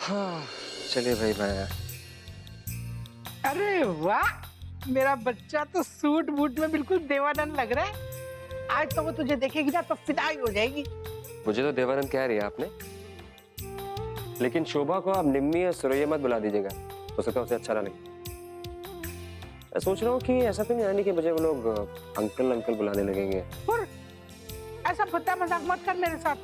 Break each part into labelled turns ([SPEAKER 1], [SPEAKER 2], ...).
[SPEAKER 1] हाँ, चलिए भाई मैं।
[SPEAKER 2] अरे वाह, मेरा बच्चा तो सूट बूट में बिल्कुल देवानंद लग रहा है। आज तो वो तुझे देखेगी ना तो फिदा ही हो जाएगी।
[SPEAKER 1] मुझे तो देवानंद कह रही है आपने, लेकिन शोभा को आप निम्मी या सुरैया मत बुला दीजिएगा, हो सकता है उसे अच्छा ना लगे। मैं सोच रहा हूँ कि ऐसा तो नहीं आने के बजाय वो लोग अंकल अंकल बुलाने लगेंगे।
[SPEAKER 2] और ऐसा भद्दा मजाक मत कर मेरे साथ।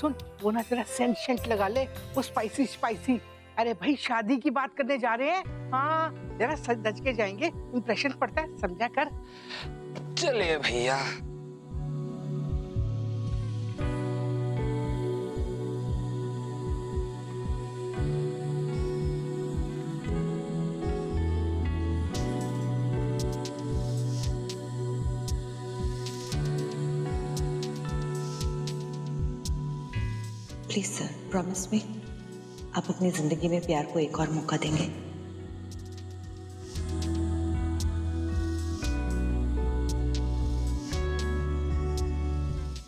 [SPEAKER 2] सुन, वो ना तेरा सेंट शेंट लगा ले, वो स्पाइसी स्पाइसी। अरे भाई, शादी की बात करने जा रहे हैं। हाँ, जरा सज धज के जाएंगे, इंप्रेशन पड़ता है, समझा कर।
[SPEAKER 1] चलिए भैया।
[SPEAKER 3] प्लीज सर, प्रॉमिस मी, आप अपनी जिंदगी में प्यार को एक और मौका देंगे।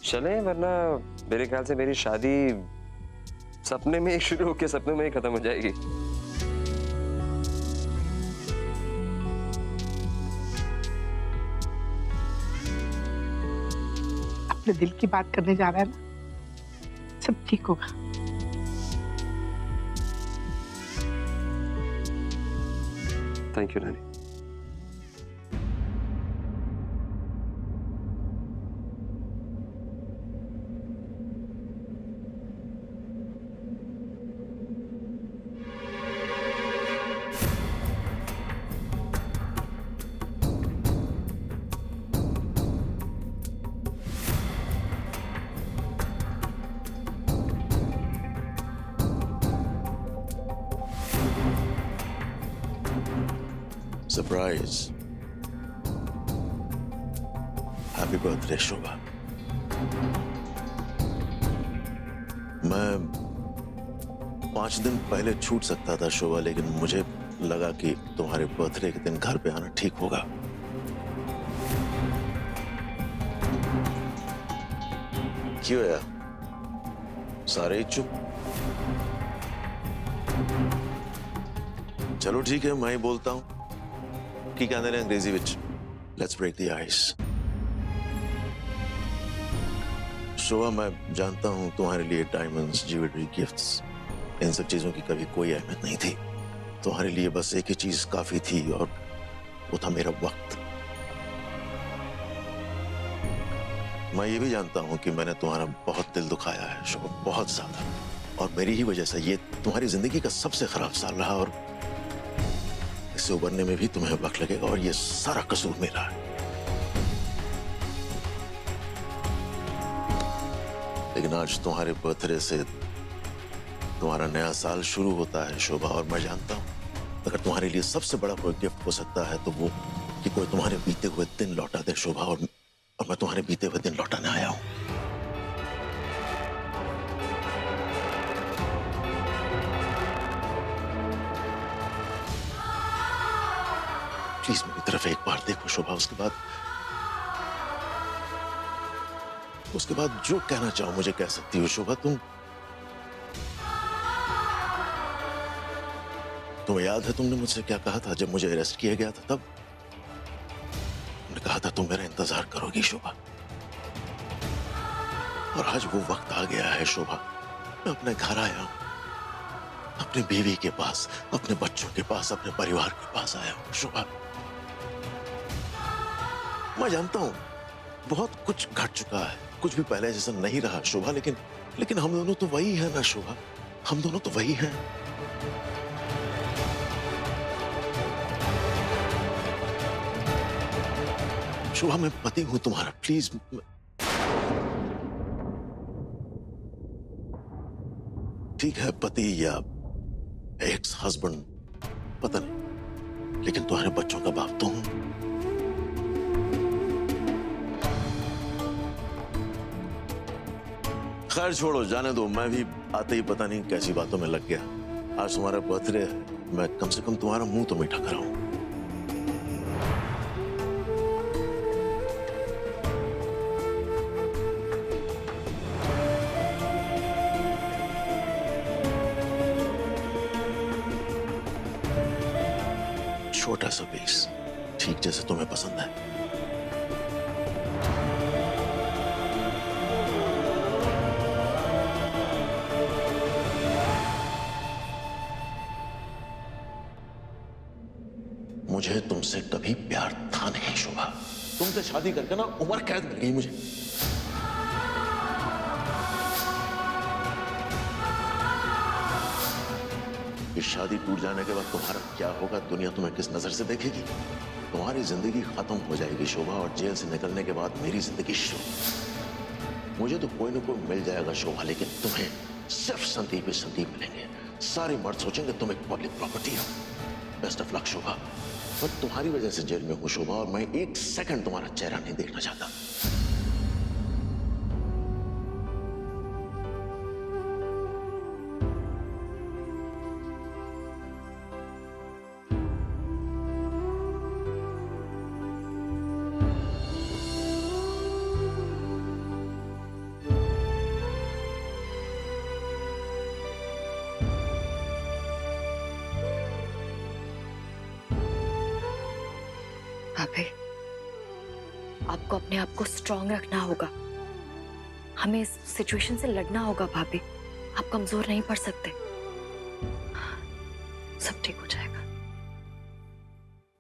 [SPEAKER 1] चलें, वरना मेरे ख्याल से मेरी शादी सपने में ही शुरू होकर सपने में ही खत्म हो जाएगी।
[SPEAKER 2] अपने दिल की बात करने जा रहा है ना, सब ठीक होगा।
[SPEAKER 1] Thank you Rani.
[SPEAKER 4] Surprise. Happy birthday Shobha. मैं 5 दिन पहले छूट सकता था शोभा, लेकिन मुझे लगा कि तुम्हारे बर्थडे के दिन घर पे आना ठीक होगा। क्यों यार, सारे ही चुप? चलो ठीक है, मैं ही बोलता हूं कि कहते हैं अंग्रेजी विच, लेट्स ब्रेक द आइस। शोभा, मैं जानता हूं तुम्हारे लिए डायमंड्स, ज्वेलरी, गिफ्ट्स, इन सब चीजों की कभी कोई अहमियत नहीं थी। तुम्हारे लिए बस एक ही चीज काफी थी, और वो था मेरा वक्त। मैं ये भी जानता हूं कि मैंने तुम्हारा बहुत दिल दुखाया है शोभा, बहुत ज्यादा, और मेरी ही वजह से ये तुम्हारी जिंदगी का सबसे खराब साल रहा, और इससे उबरने में भी तुम्हें वक्त लगेगा, और ये सारा कसूर मेरा है। लेकिन आज तुम्हारे बर्थडे से तुम्हारा नया साल शुरू होता है शोभा, और मैं जानता हूं अगर तुम्हारे लिए सबसे बड़ा कोई गिफ्ट हो सकता है तो वो कि कोई तुम्हारे बीते हुए दिन लौटा दे शोभा, और मैं तुम्हारे बीते हुए दिन लौटाने आया हूं। प्लीज मेरी तरफ एक बार देखो शोभा, उसके बाद जो कहना चाहो मुझे कह सकती हो शोभा। तुम्हें याद है तुमने मुझसे क्या कहा था जब मुझे अरेस्ट किया गया था? तब तुमने कहा था तुम मेरा इंतजार करोगी शोभा, और आज वो वक्त आ गया है शोभा। मैं अपने घर आया हूं, अपनी बीवी के पास, अपने बच्चों के पास, अपने परिवार के पास आया हूं शोभा। मैं जानता हूं बहुत कुछ घट चुका है, कुछ भी पहले जैसा नहीं रहा शोभा, लेकिन हम दोनों तो वही हैं ना शोभा, हम दोनों तो वही हैं। शोभा, मैं पति हूं तुम्हारा, प्लीज। ठीक है, पति या एक्स हस्बैंड पता नहीं, लेकिन तुम्हारे बच्चों का बाप तो हूं। खैर छोड़ो, जाने दो। मैं भी आते ही पता नहीं कैसी बातों में लग गया। आज तुम्हारा बर्थडे है, मैं कम से कम तुम्हारा मुंह तो मीठा कराऊं। छोटा सा पीस, ठीक जैसे तुम्हें पसंद है। मुझे तुमसे कभी प्यार था नहीं शोभा। तुमसे शादी करके ना उम्र कैद मिल गई मुझे। इस शादी टूट जाने के बाद तुम्हारा क्या होगा, दुनिया तुम्हें किस नजर से देखेगी? तुम्हारी जिंदगी खत्म हो जाएगी शोभा, और जेल से निकलने के बाद मेरी जिंदगी शुरू। मुझे तो कोई ना कोई मिल जाएगा शोभा, लेकिन तुम्हें सिर्फ संदीप ही संदीप मिलेंगे। सारे मर्द सोचेंगे तुम एक पब्लिक प्रॉपर्टी हो। बेस्ट ऑफ लक शोभा। पर तुम्हारी वजह से जेल में हूं शोभा, और मैं एक सेकंड तुम्हारा चेहरा नहीं देखना चाहता।
[SPEAKER 5] भाभी, आपको अपने आप को स्ट्रांग रखना होगा। हमें इस सिचुएशन से लड़ना होगा भाभी। आप कमजोर नहीं पड़ सकते। सब ठीक हो जाएगा।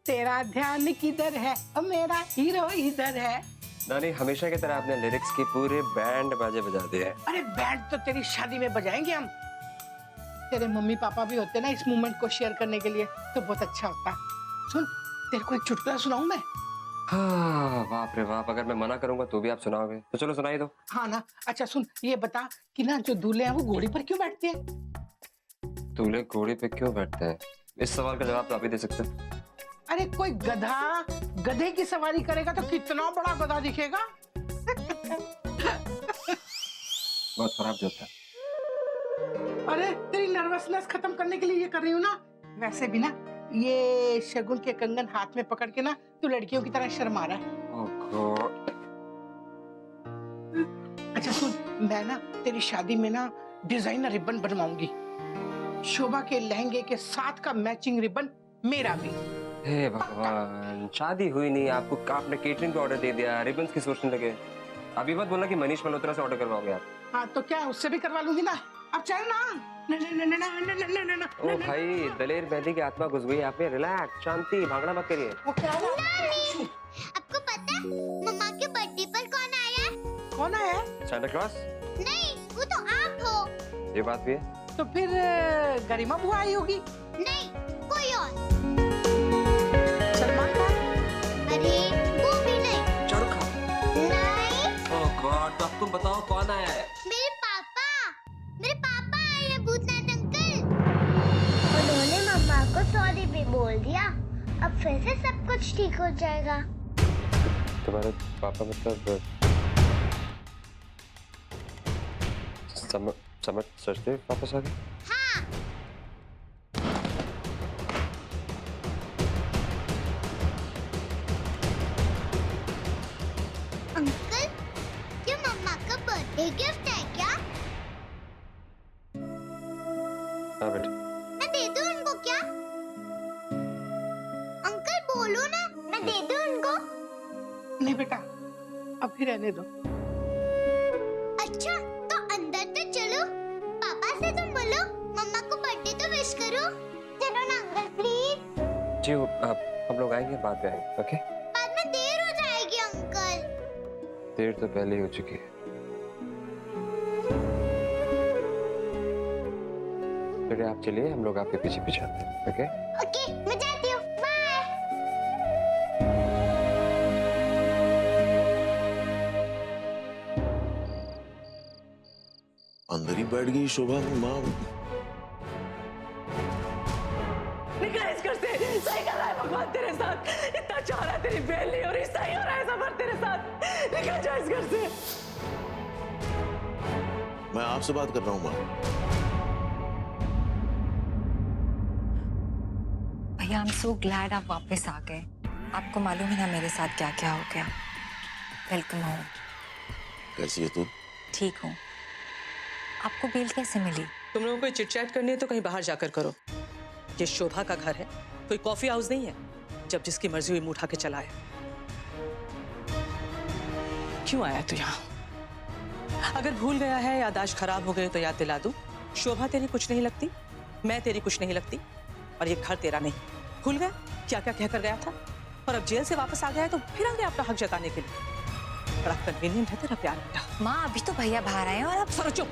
[SPEAKER 2] तेरा ध्यान किधर है, मेरा हीरो इधर है।
[SPEAKER 1] नानी, हमेशा की तरह आपने लिरिक्स की पूरे बैंड बाजे बजा दिए हैं।
[SPEAKER 2] अरे बैंड तो तेरी शादी में बजाएंगे हम। तेरे मम्मी पापा भी होते ना इस मोमेंट को शेयर करने के लिए, तो बहुत अच्छा होता। सुन, तेरे को एक चुटकुला सुनाऊं मैं?
[SPEAKER 1] हाँ, बाप रे बाप, अगर मैं मना करूंगा तो भी आप सुनाओगे, तो चलो सुनाई दो।
[SPEAKER 2] हाँ ना। अच्छा सुन, ये बता कि ना जो दूल्हे हैं वो घोड़ी पर क्यों बैठते हैं?
[SPEAKER 1] दूल्हे घोड़े पे क्यों बैठते हैं? इस सवाल का जवाब तो आप ही दे सकते हैं।
[SPEAKER 2] अरे कोई गधा गधे की सवारी करेगा तो कितना बड़ा गधा दिखेगा।
[SPEAKER 1] बहुत खराब जोक था।
[SPEAKER 2] अरे तेरी नर्वसनेस खत्म करने के लिए ये कर रही हूँ ना। वैसे भी ना ये शगुन के कंगन हाथ में पकड़ के ना तू लड़कियों की तरह शर्मा रहा है।
[SPEAKER 1] Oh God.
[SPEAKER 2] अच्छा सुन, मैं ना तेरी शादी में ना डिजाइनर रिबन बनवाऊंगी। शोभा के लहंगे के साथ का मैचिंग रिबन मेरा भी।
[SPEAKER 1] हे भगवान, शादी हुई नहीं, आपने केटरिंग पे ऑर्डर दे दिया, रिबन्स की सोचने लगे। अभी बात बोलना कि मनीष मल्होत्रा से ऑर्डर करवाओगे आप।
[SPEAKER 2] हाँ तो क्या, उससे भी करवा लूंगी ना। अब चल ना।
[SPEAKER 1] ओ भाई, दलेर मेहंदी की आत्मा घुस गई आप में। रिलैक्स, शांति, भागना मत करिए।
[SPEAKER 2] वो क्या है?
[SPEAKER 6] आपको पता है मम्मा के बर्थडे पर कौन आया?
[SPEAKER 2] कौन है?
[SPEAKER 1] Santa Claus?
[SPEAKER 6] नहीं, वो तो आप हो।
[SPEAKER 1] ये बात भी है।
[SPEAKER 2] तो फिर गरिमा बुआ आई होगी।
[SPEAKER 6] नहीं, कोई और।
[SPEAKER 2] सलमान खान?
[SPEAKER 6] अरे वो भी नहीं।
[SPEAKER 1] शाहरुख खान?
[SPEAKER 6] नहीं।
[SPEAKER 1] ओह गॉड, तो अब तुम बताओ कौन आया है?
[SPEAKER 6] मेरे पापा आए हैं, भूतनाथ अंकल। उन्होंने मम्मा को सॉरी भी बोल दिया। अब फिर से सब कुछ ठीक हो जाएगा।
[SPEAKER 1] तुम्हारे पापा मतलब समझ सचते वापस आ गए?
[SPEAKER 6] हाँ। अंकल, ये मम्मा का बर्थडे गिफ्ट है क्या?
[SPEAKER 1] हाँ बेटे।
[SPEAKER 6] मैं दे दूं उनको क्या? अंकल बोलो ना, मैं दे दूं उनको?
[SPEAKER 2] नहीं बेटा, अभी रहने दो।
[SPEAKER 6] अच्छा, तो अंदर तो चलो, पापा से तो मिलो, मम्मा को बर्थडे तो विश करो। चलो ना अंकल प्लीज।
[SPEAKER 1] जी, हम लोग आएंगे, बाद में आएंगे, ओके?
[SPEAKER 6] बाद में देर हो जाएगी अंकल।
[SPEAKER 1] देर तो पहले ही हो चुकी है। बेटे आप चलिए, हम लोग आपके पीछे पीछे आते हैं, ओके?
[SPEAKER 6] ओके, मैं जाती हूँ, बाय।
[SPEAKER 4] अंदर ही बैठ गई शोभा माँ।
[SPEAKER 7] निकल इस घर से। सही कर रहा है भगवान तेरे साथ। इतना चाह रहा है तेरी बहन नहीं हो रही, सही हो रहा है सफर तेरे साथ। निकल जा इस घर से।
[SPEAKER 4] मैं आपसे बात कर रहा हूँ माँ।
[SPEAKER 5] भैया, आई एम सो ग्लैड आप वापस आ गए। आपको मालूम है ना मेरे साथ क्या क्या हो गया। Welcome home.
[SPEAKER 4] कैसी है तू?
[SPEAKER 5] ठीक हूँ। आपको बेल कैसे मिली?
[SPEAKER 7] तुम लोगों को चिट चैट करनी है तो कहीं बाहर जाकर करो। ये शोभा का घर है, कोई कॉफी हाउस नहीं है। जब जिसकी मर्जी हुई मुंह उठा के चला आया। क्यों आया तू यहाँ? अगर भूल गया है, याददाश्त खराब हो गई तो याद दिला दूं, शोभा तेरी कुछ नहीं लगती, मैं तेरी कुछ नहीं लगती, और ये घर तेरा नहीं। भूल गया क्या क्या कहकर गया था? और अब जेल से वापस आ गया है तो फिर आ गया अपना हक जताने के लिए। बड़ा कन्वीनियंट है तेरा प्यार बेटा।
[SPEAKER 5] माँ अभी तो भैया बाहर आए और अब
[SPEAKER 7] सरो चुप।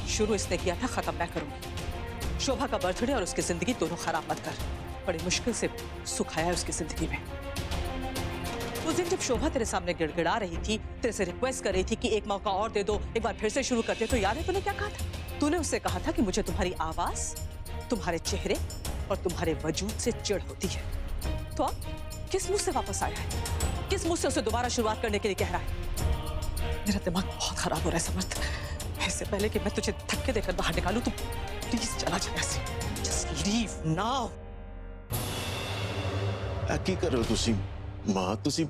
[SPEAKER 7] शुरू इसने किया था, खत्म मैं करूंगी। शोभा का बर्थडे और उसकी जिंदगी दोनों खराब मत कर। बड़ी मुश्किल से सुख आया उसकी जिंदगी में। उस दिन जब शोभा तेरे सामने गिड़गिड़ा रही थी, तेरे से रिक्वेस्ट कर रही थी कि एक मौका और दे दो, एक बार फिर से शुरू करते, तो याद है तूने क्या कहा था? तूने उससे कहा था कि मुझे तुम्हारी आवाज, तुम्हारे चेहरे और तुम्हारे वजूद से चिढ़ होती है। तो अब किस मुंह से वापस आया है? किस मुंह से उसे दोबारा शुरुआत करने के लिए कह रहा है? मेरा दिमाग बहुत खराब हो रहा है समर्थ। इससे पहले कि मैं तुझे धक्के देकर बाहर निकालूं, तू प्लीज चला जा ऐसे। Just leave now.
[SPEAKER 4] की कर रहे हो तुसी मां? तुसी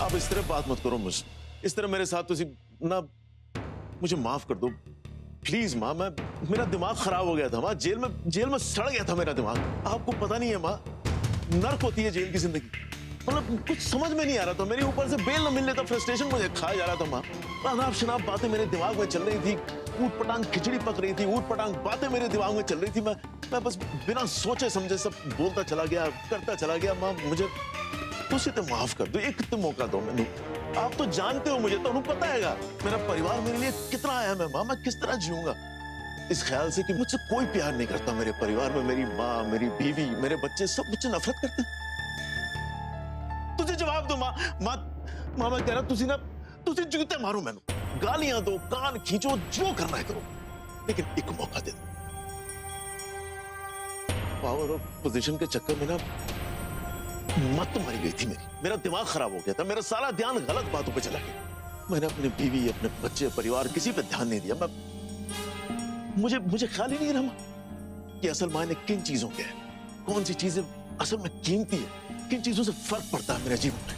[SPEAKER 4] आप इस तरह बात मत करो मुझसे, इस तरह मेरे साथ तुसी ना, मुझे माफ कर दो प्लीज मां। मेरा दिमाग खराब हो गया था मां, जेल में सड़ गया था मेरा दिमाग। आपको पता नहीं है मां, नर्क होती है जेल की जिंदगी। मतलब कुछ समझ में नहीं आ रहा था, मेरे ऊपर से बेल न मिलने का फ्रस्ट्रेशन मुझे खाया जा रहा था मां। अनाप शनाप बातें मेरे दिमाग में चल रही थी, ऊट पटांग खिचड़ी पक रही थी, ऊट पटांग बातें मेरे दिमाग में चल रही थी। मैं बस बिना सोचे समझे सब बोलता चला गया, करता चला गया। मां मुझे तुझे तो माफ कर दो, एक तो मौका दो मैंने। आप तो जानते हो मुझे, तो पता है मेरा परिवार मेरे लिए कितना अहम है मां। मैं किस तरह जीऊंगा इस ख्याल से कि मुझसे कोई प्यार नहीं करता। मेरे परिवार में मेरी माँ, मेरी बीवी, मेरे बच्चे सब मुझसे नफरत करते हैं। तुझे जवाब दो माँ। माँ मैं कह रहा तुझे ना, तुझे जूते मारो, मैंने गालियां दो, कान खींचो, जो करना है करो, लेकिन एक मौका दे दो। पावर और पोजीशन के चक्कर में ना मत तो मारी गई थी मेरा दिमाग खराब हो गया था, मेरा सारा ध्यान गलत बातों पे चला गया। मैंने अपनी बीवी, अपने बच्चे, परिवार, किसी पे ध्यान नहीं दिया। मुझे ख्याल ही नहीं रहा कि असल मायने किन चीजों के है, कौन सी चीजें असल में कीमती है, किन चीजों से फर्क पड़ता है मेरे जीवन में।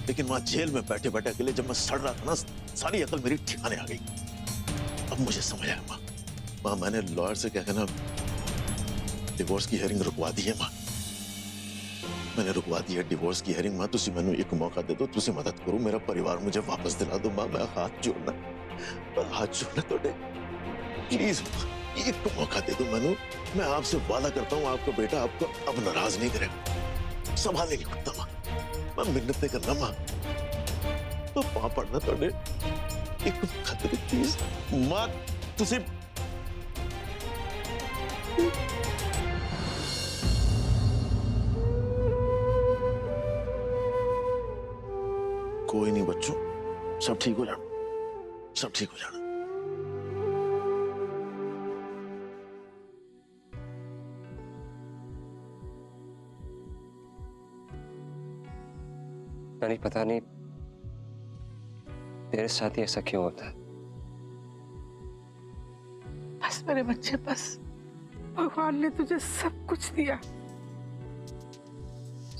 [SPEAKER 4] लेकिन वहां जेल में बैठे बैठे अकेले जब मैं सड़ रहा था ना, सारी अकल मेरी ठिकाने आ गई। अब मुझे समझ आया माँ, मैंने लॉयर से कहकर ना डिवोर्स की हियरिंग रुकवा दी है माँ। मैंने रुकवा दी है डिवोर्स की हियरिंग। माँ तुसी मैंने एक मौका दे दो, तुसी मदद करो, मेरा परिवार मुझे वापस दिला दो माँ। मैं हाथ जोड़ना तोड़े प्लीज, एक मौका दे दो मैनू। मैं आपसे वादा करता हूँ आपका बेटा आपको अब नाराज नहीं करेगा, संभालने की कुत्ता माँ। मैं मिन्नत नहीं करना माँ, तो पाँव पड़ना तोड़े, एक मौका दे दो प्लीज माँ। तुसी कोई नहीं बच्चों, सब ठीक हो जाना, सब ठीक हो जाना।
[SPEAKER 1] नहीं पता नहीं तेरे साथ ही ऐसा क्यों होता है।
[SPEAKER 2] बस मेरे बच्चे, बस भगवान ने तुझे सब कुछ दिया,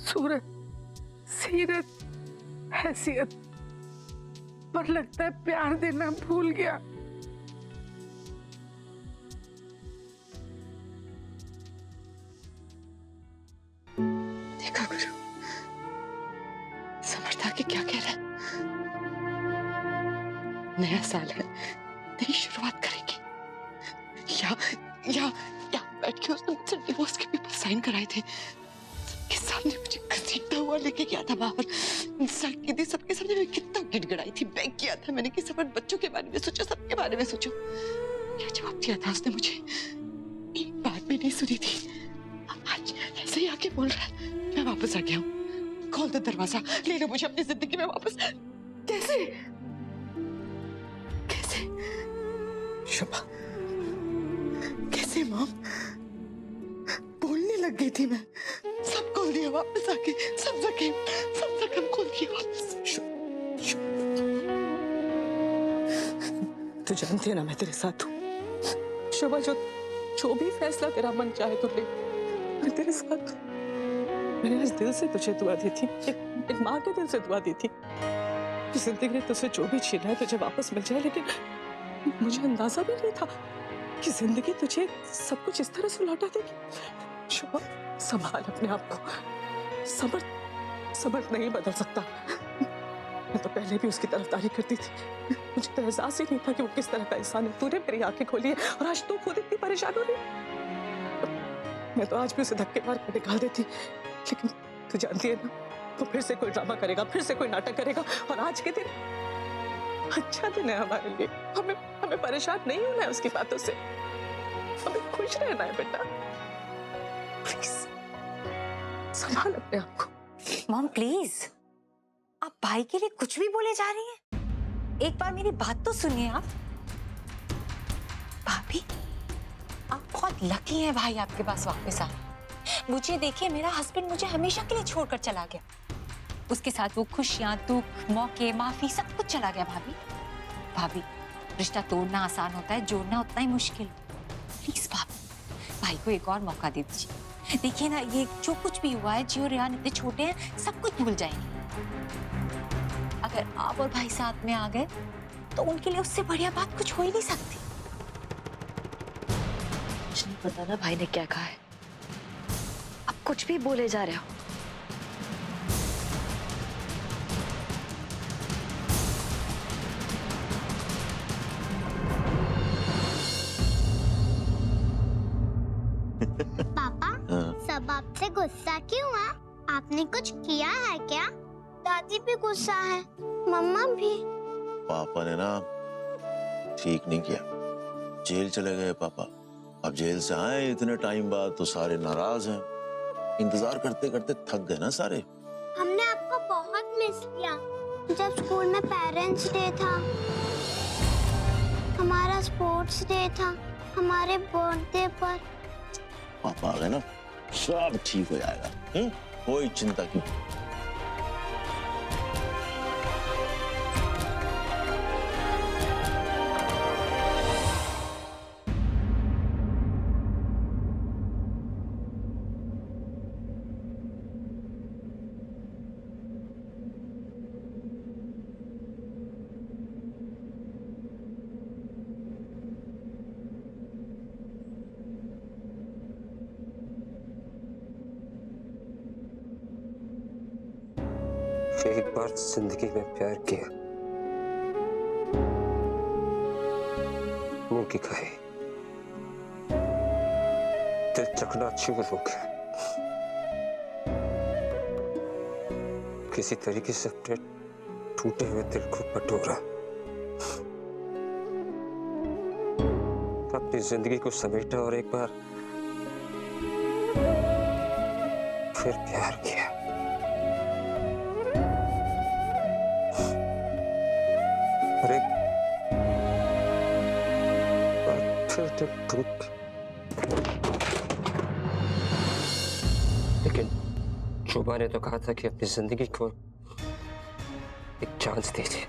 [SPEAKER 2] सूरत, सीरत, हैसियत, पर लगता है प्यार देना भूल गया।
[SPEAKER 5] देखा गुरु, समझता कि क्या कह रहा है। नया साल है, नई शुरुआत करेंगे। या बैठ के उसने मुझसे डिवोर्स के पेपर साइन कराए थे, सबके सामने मुझे घसीटता हुआ लेके गया था बाहर, इंसल्ट की थी सबके सामने। मैं कितना गिड़गिड़ाई थी, बेग किया था मैंने कि सब बच्चों के बारे में सोचो, सबके बारे में सोचो। क्या जवाब दिया था उसने मुझे? एक बात भी नहीं सुनी थी। आज ऐसे ही आके बोल रहा है मैं वापस आ गया हूँ, खोल दो दरवाजा, ले लो मुझे अपनी जिंदगी में वापस। कैसे कैसे शोभा, कैसे मॉम? बोलने लग गई थी मैं, सब खोल दिया वापस आके, सब जख्म खोल दिया वापस।
[SPEAKER 7] तू जानती है ना मैं तेरे साथ हूँ शोभा, जो भी फैसला तेरा मन चाहे तो ले, मैं तेरे साथ हूँ। मैंने आज दिल से तुझे दुआ दी थी, एक माँ के दिल से दुआ दी थी। जिंदगी ने तुझसे जो भी छीना है तुझे वापस मिल जाए, मुझे अंदाजा भी नहीं था कि जिंदगी तुझे सब कुछ इस तरह से लौटा देगी। शोभा, संभाल अपने आप को। समर नहीं बदल सकता। मैं तो पहले भी उसकी तरफदारी करती थी। मुझे तो एहसास ही नहीं था कि वो किस तरह का इंसान है। तूने मेरी आंखें खोली है और आज तू खुद इतनी परेशान हो रही है। मैं तो आज भी उसे धक्के मार कर निकाल देती, लेकिन तू जानती है ना, तो फिर से कोई ड्रामा करेगा, फिर से कोई नाटक करेगा। और आज के दिन अच्छा दिन है हमारे लिए। हमें परेशान नहीं होना है उसकी बातों से। हमें खुश रहना है बेटा। प्लीज संभाल अपने आप को।
[SPEAKER 8] मॉम प्लीज, आप भाई के लिए कुछ भी बोले जा रही हैं। एक बार मेरी बात तो सुनिए आप। भाभी, आप बहुत लकी हैं भाई आपके पास वापस आए। मुझे देखिए, मेरा हस्बैंड मुझे हमेशा के लिए छोड़कर चला गया। उसके साथ वो खुशियां, दुख, मौके, माफी सब कुछ चला गया। भाभी, रिश्ता तोड़ना आसान होता है, जोड़ना उतना ही मुश्किल। प्लीज भाई को एक और मौका दे दीजिए। देखिए ना, ये जो कुछ भी हुआ है, जियो रेहान इतने छोटे हैं, सब कुछ भूल जाएंगे। अगर आप और भाई साथ में आ गए तो उनके लिए उससे बढ़िया बात कुछ हो ही नहीं सकती।
[SPEAKER 9] कुछ नहीं पता ना भाई ने क्या कहा है। आप कुछ भी बोले जा रहे हो।
[SPEAKER 6] पापा, सब आपसे गुस्सा क्यों है? आपने कुछ किया है क्या? दादी भी गुस्सा है, मम्मा भी।
[SPEAKER 4] पापा ने ना ठीक नहीं किया, जेल चले गए पापा। अब जेल से आए इतने टाइम बाद तो सारे नाराज हैं। इंतजार करते करते थक गए ना सारे।
[SPEAKER 6] हमने आपको बहुत मिस किया। जब स्कूल में पेरेंट्स डे था, हमारा स्पोर्ट्स डे था, हमारे बर्थडे पर।
[SPEAKER 4] पापा आ गए ना, सब ठीक हो जाएगा। कोई चिंता की।
[SPEAKER 1] एक बार जिंदगी में प्यार किया, मुंह की खाई, दिल चकनाचूर हो गया। किसी तरीके से अपने टूटे हुए दिल को बटोरा, अपनी जिंदगी को समेटा और एक बार फिर प्यार किया। लेकिन शोभा ने तो कहा था कि अपनी जिंदगी को एक चांस दीजिए।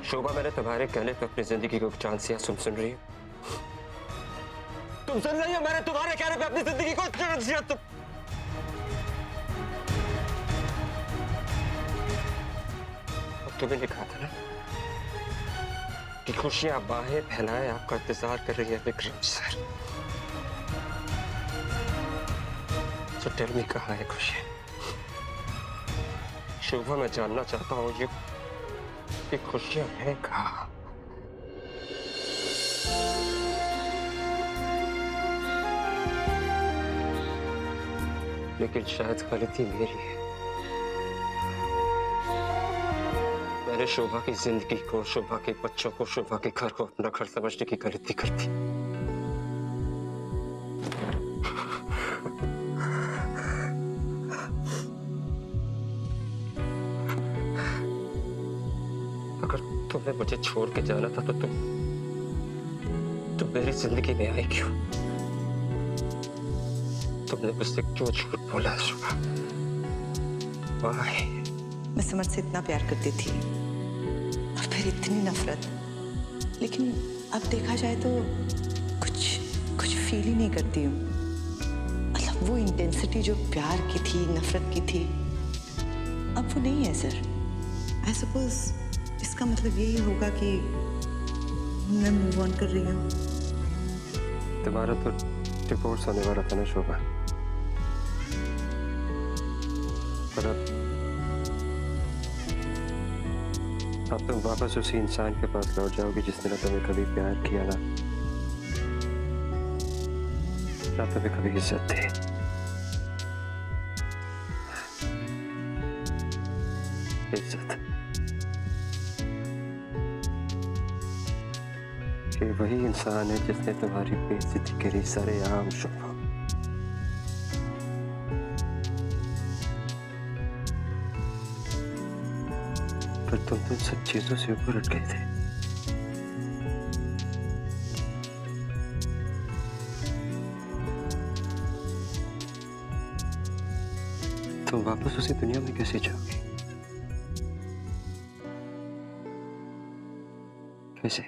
[SPEAKER 1] शोभा, मैंने तुम्हारे कहने पे अपनी जिंदगी को एक चांस दिया। सुन रही हो? तुम सुन रही हो? मैंने तुम्हारे कहने पे अपनी जिंदगी को एक चांस दिया। तुम्हें लिखा था ना कि खुशियां बाहें फैलाए आपका इंतजार कर रही है विक्रम सर। तो टेल मी, कहाँ है खुशियां? शोभा, मैं जानना चाहता हूँ ये कि खुशियां हैं कहाँ? लेकिन शायद गलती मेरी है। मैंने शोभा की जिंदगी को, शोभा के बच्चों को, शोभा के घर को अपना घर समझने की गलती कर दी। अगर तुम्हें मुझे छोड़ के जाना था तो तुम मेरी जिंदगी में आई क्यों? तुमने मुझसे क्यों झूठ बोला शोभा? Why?
[SPEAKER 3] मैं समर से इतना प्यार करती थी और फिर इतनी नफरत, लेकिन अब देखा जाए तो कुछ फील ही नहीं करती हूँ। मतलब वो इंटेंसिटी जो प्यार की थी, नफरत की थी, अब वो नहीं है सर। आई सपोज इसका मतलब यही होगा कि मैं मूव ऑन कर रही हूँ।
[SPEAKER 1] तुम्हारा तो डिवोर्स होने वाला था ना शोभा, पर अब तुम वापस उसी इंसान के पास लौट जाओगी जिसने ना तुम्हें कभी प्यार किया ना तुम्हें कभी इज्जत दी। इज्जत ये वही इंसान है जिसने तुम्हारी बेइज्जती करी सरेआम शोभा। पर तुम तो सब चीजों से ऊपर उठ गए थे। तुम वापस उसी दुनिया में कैसे जाओगे? कैसे?